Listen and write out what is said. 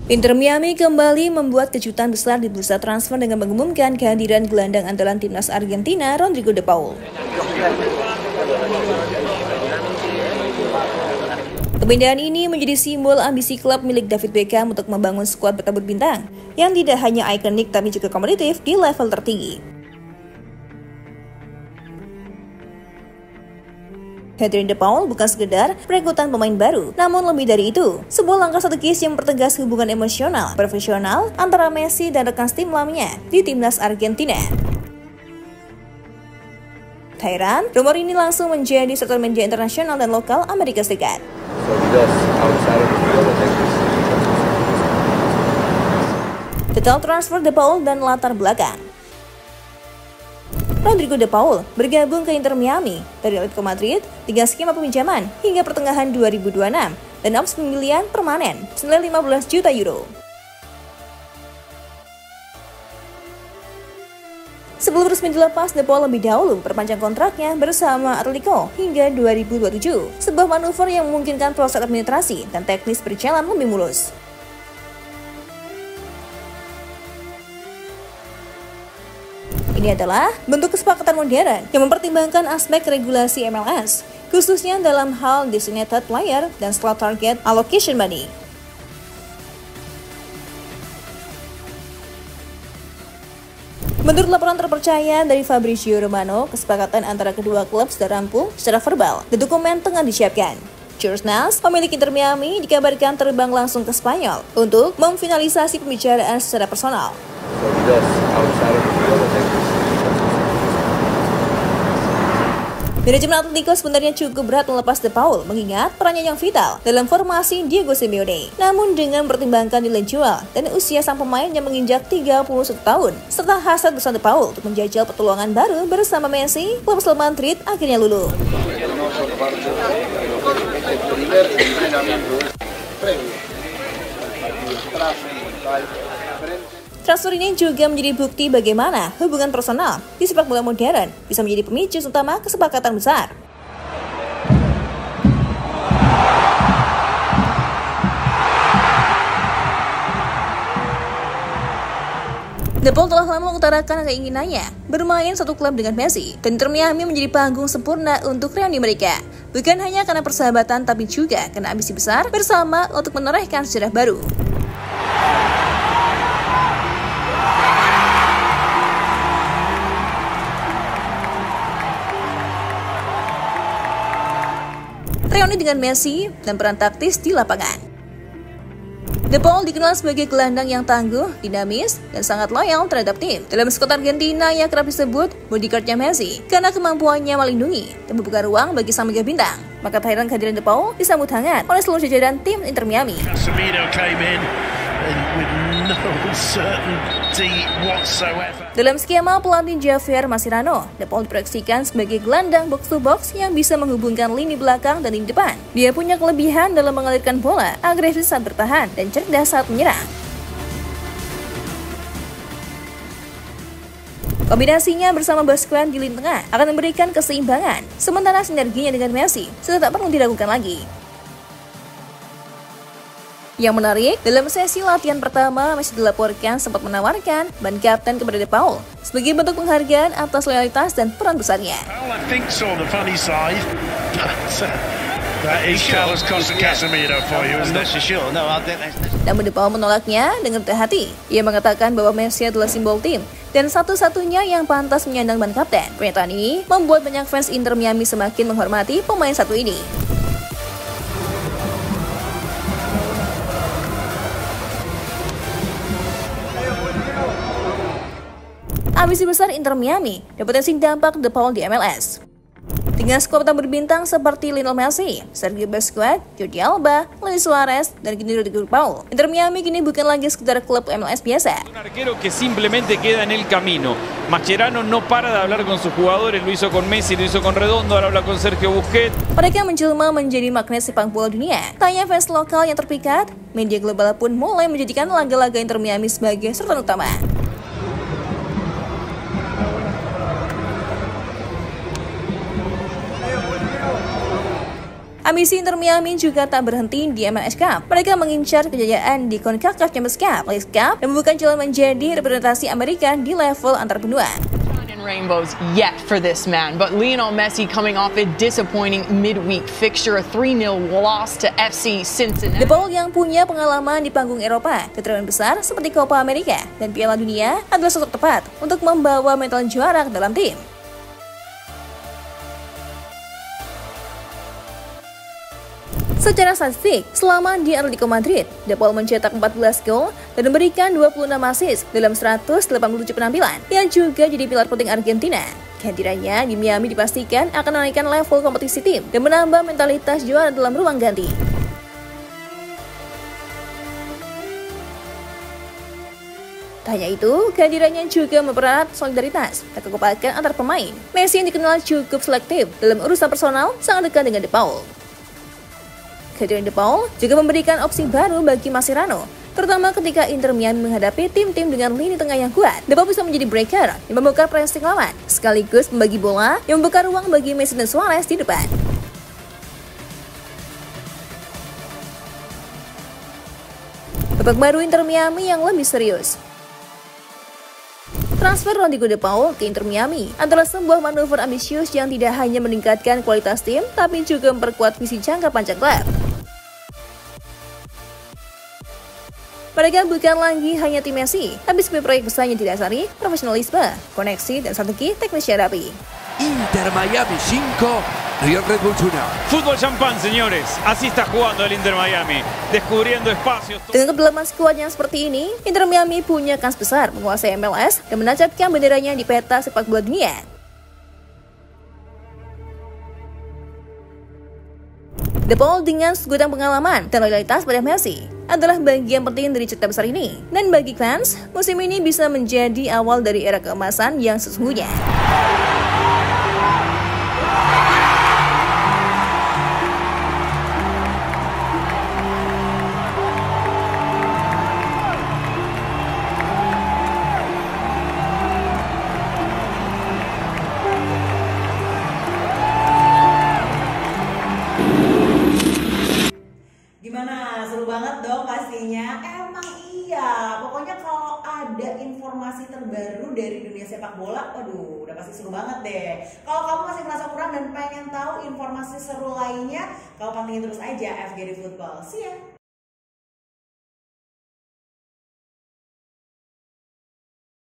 Inter Miami kembali membuat kejutan besar di bursa transfer dengan mengumumkan kehadiran gelandang andalan timnas Argentina, Rodrigo de Paul. Kepindahan ini menjadi simbol ambisi klub milik David Beckham untuk membangun skuad bertabur bintang yang tidak hanya ikonik tapi juga kompetitif di level tertinggi. Kehadiran de Paul bukan sekedar perekrutan pemain baru, namun lebih dari itu, sebuah langkah strategis yang mempertegas hubungan emosional, profesional antara Messi dan rekan tim lamanya di timnas Argentina. Thailand, rumor ini langsung menjadi sorotan media internasional dan lokal Amerika Serikat. Detail transfer de Paul dan latar belakang. Rodrigo de Paul bergabung ke Inter Miami dari Atletico Madrid dengan skema peminjaman hingga pertengahan 2026 dan opsi pembelian permanen senilai 15 juta euro. Sebelum resmi dilepas, de Paul lebih dahulu perpanjang kontraknya bersama Atletico hingga 2027, sebuah manuver yang memungkinkan proses administrasi dan teknis berjalan lebih mulus. Ini adalah bentuk kesepakatan modern yang mempertimbangkan aspek regulasi MLS, khususnya dalam hal designated player dan slot target allocation money. Menurut laporan terpercaya dari Fabrizio Romano, kesepakatan antara kedua klub sudah rampung secara verbal dan dokumen tengah disiapkan. Jorge Navas, pemilik Inter Miami, dikabarkan terbang langsung ke Spanyol untuk memfinalisasi pembicaraan secara personal. Manajemen Atletico sebenarnya cukup berat melepas de Paul mengingat perannya yang vital dalam formasi Diego Simeone. Namun dengan mempertimbangkan nilai jual dan usia sang pemain yang menginjak 31 tahun, serta hasrat besar de Paul untuk menjajal petualangan baru bersama Messi, klub Real Madrid akhirnya luluh. Transfer ini juga menjadi bukti bagaimana hubungan personal di sepak bola modern bisa menjadi pemicu utama kesepakatan besar. De Paul telah lama mengutarakan keinginannya bermain satu klub dengan Messi, dan Inter Miami menjadi panggung sempurna untuk reuni mereka. Bukan hanya karena persahabatan, tapi juga karena ambisi besar bersama untuk menorehkan sejarah baru. Reuni dengan Messi dan peran taktis di lapangan. De Paul dikenal sebagai gelandang yang tangguh, dinamis, dan sangat loyal terhadap tim. Dalam skuad Argentina yang kerap disebut bodyguardnya Messi karena kemampuannya melindungi dan membuka ruang bagi sang mega bintang. Maka Thailand kehadiran De Paul disambut hangat oleh seluruh jajaran tim Inter Miami. Dalam skema pelatih Javier Mascherano, De Paul diproyeksikan sebagai gelandang box-to-box yang bisa menghubungkan lini belakang dan lini depan. Dia punya kelebihan dalam mengalirkan bola, agresif saat bertahan, dan cerdas saat menyerang. Kombinasinya bersama Busquets di lini tengah akan memberikan keseimbangan, sementara sinerginya dengan Messi sudah tak perlu diragukan lagi. Yang menarik, dalam sesi latihan pertama, Messi dilaporkan sempat menawarkan ban kapten kepada De Paul sebagai bentuk penghargaan atas loyalitas dan peran besarnya. Namun De Paul menolaknya dengan hati. Ia mengatakan bahwa Messi adalah simbol tim dan satu-satunya yang pantas menyandang ban kapten. Pernyataan ini membuat banyak fans Inter Miami semakin menghormati pemain satu ini. Ambisi besar Inter Miami dan potensi dampak De Paul di MLS. Dengan skuad berbintang seperti Lionel Messi, Sergio Busquets, Jordi Alba, Luis Suarez, dan kini Rodrigo de Paul, Inter Miami kini bukan lagi sekedar klub MLS biasa. Un arquero que simplemente queda en el camino. Mascherano no para de hablar con sus jugadores, lo hizo con Messi, lo hizo con Redondo, ahora habla con Sergio Busquets. Mereka menjelma menjadi magnet sepak bola dunia. Tanya fans lokal yang terpikat, media global pun mulai menjadikan laga-laga Inter Miami sebagai sorotan utama. Ambisi Inter Miami juga tak berhenti di MLS Cup. Mereka mengincar kejayaan di CONCACAF Champions Cup, Leagues Cup, dan membuka jalan menjadi representasi Amerika di level antar benua. Rainbows yet for this man, but Lionel Messi coming off a disappointing midweek fixture, a 3-0 loss to FC Cincinnati. The Paul yang punya pengalaman di panggung Eropa, keterangan besar seperti Copa America dan Piala Dunia adalah sosok tepat untuk membawa mental juara ke dalam tim. Secara statistik, selama di Atletico Madrid, De Paul mencetak 14 gol dan memberikan 26 assist dalam 187 penampilan, yang juga jadi pilar penting Argentina. Kehadirannya di Miami dipastikan akan menaikkan level kompetisi tim dan menambah mentalitas juara dalam ruang ganti. Tak hanya itu, kehadirannya juga mempererat solidaritas dan kekompakan antar pemain. Messi yang dikenal cukup selektif dalam urusan personal sangat dekat dengan De Paul. Kehadiran De Paul juga memberikan opsi baru bagi Mascherano, terutama ketika Inter Miami menghadapi tim-tim dengan lini tengah yang kuat. De Paul bisa menjadi breaker yang membuka pressing lawan, sekaligus membagi bola yang membuka ruang bagi Messi dan Suarez di depan. Babak baru Inter Miami yang lebih serius. Transfer Rodrigo De Paul ke Inter Miami adalah sebuah manuver ambisius yang tidak hanya meningkatkan kualitas tim, tapi juga memperkuat visi jangka panjang klub. Mereka bukan lagi hanya tim Messi, tapi sebuah proyek besar yang didasari profesionalisme, koneksi, dan strategi teknis yang rapi. Inter Miami 5, Real Red Bull 1. Fútbol champán, señores. Así está jugando el Inter Miami, descubriendo espacios. Dengan kedalaman skuad yang seperti ini, Inter Miami punya kans besar menguasai MLS dan menancapkan benderanya di peta sepak bola dunia. De Paul dengan segudang pengalaman dan loyalitas pada Messi adalah bagian penting dari cerita besar ini. Dan bagi fans, musim ini bisa menjadi awal dari era keemasan yang sesungguhnya. Gimana? Seru banget dong pastinya. Emang iya, pokoknya kalau ada informasi terbaru dari dunia sepak bola, waduh, udah pasti seru banget deh. Kalau kamu masih merasa kurang dan pengen tahu informasi seru lainnya, kamu pantengin terus aja FGD Football. See ya!